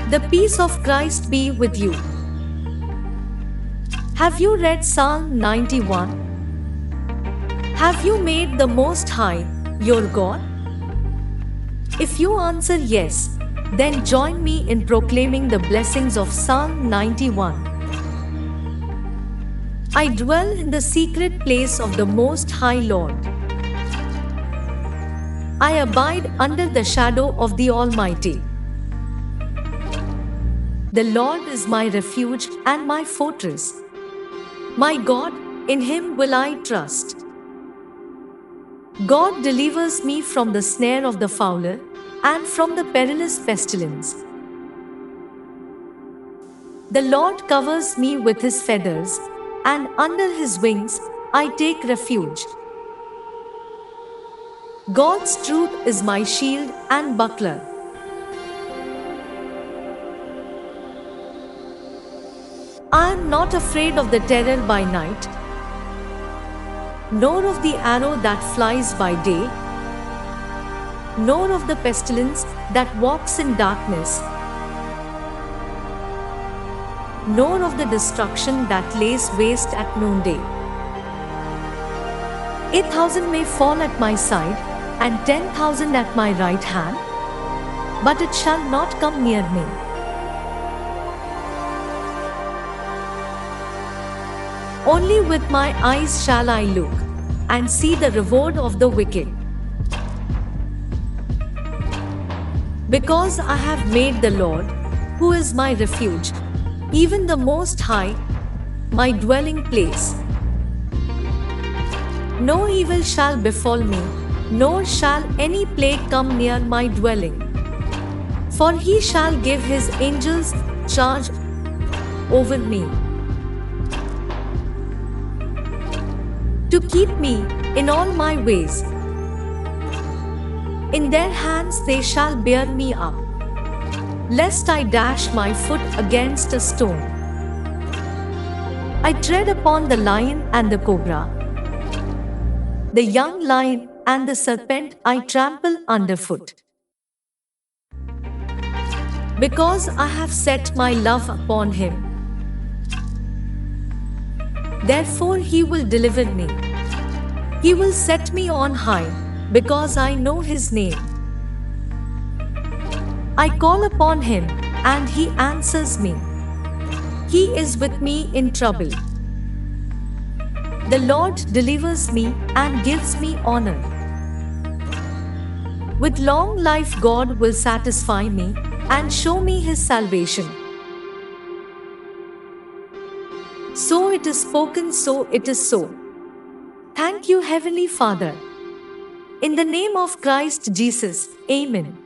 The peace of Christ be with you. Have you read Psalm 91? Have you made the Most High your God? If you answer yes, then join me in proclaiming the blessings of Psalm 91. I dwell in the secret place of the Most High Lord. I abide under the shadow of the Almighty. The Lord is my refuge and my fortress. My God, in Him will I trust. God delivers me from the snare of the fowler and from the perilous pestilence. The Lord covers me with His feathers, and under His wings I take refuge. God's truth is my shield and buckler. I am not afraid of the terror by night, nor of the arrow that flies by day, nor of the pestilence that walks in darkness, nor of the destruction that lays waste at noonday. 8,000 may fall at my side, and 10,000 at my right hand, but it shall not come near me. Only with my eyes shall I look, and see the reward of the wicked. Because I have made the Lord, who is my refuge, even the Most High, my dwelling place. No evil shall befall me, nor shall any plague come near my dwelling. For He shall give His angels charge over me, to keep me in all my ways. In their hands they shall bear me up, lest I dash my foot against a stone. I tread upon the lion and the cobra, the young lion and the serpent I trample underfoot. Because I have set my love upon Him, therefore He will deliver me. He will set me on high, because I know His name. I call upon Him, and He answers me. He is with me in trouble. The Lord delivers me and gives me honor. With long life God will satisfy me and show me His salvation. So it is spoken, so it is so. Thank you, Heavenly Father. In the name of Christ Jesus, Amen.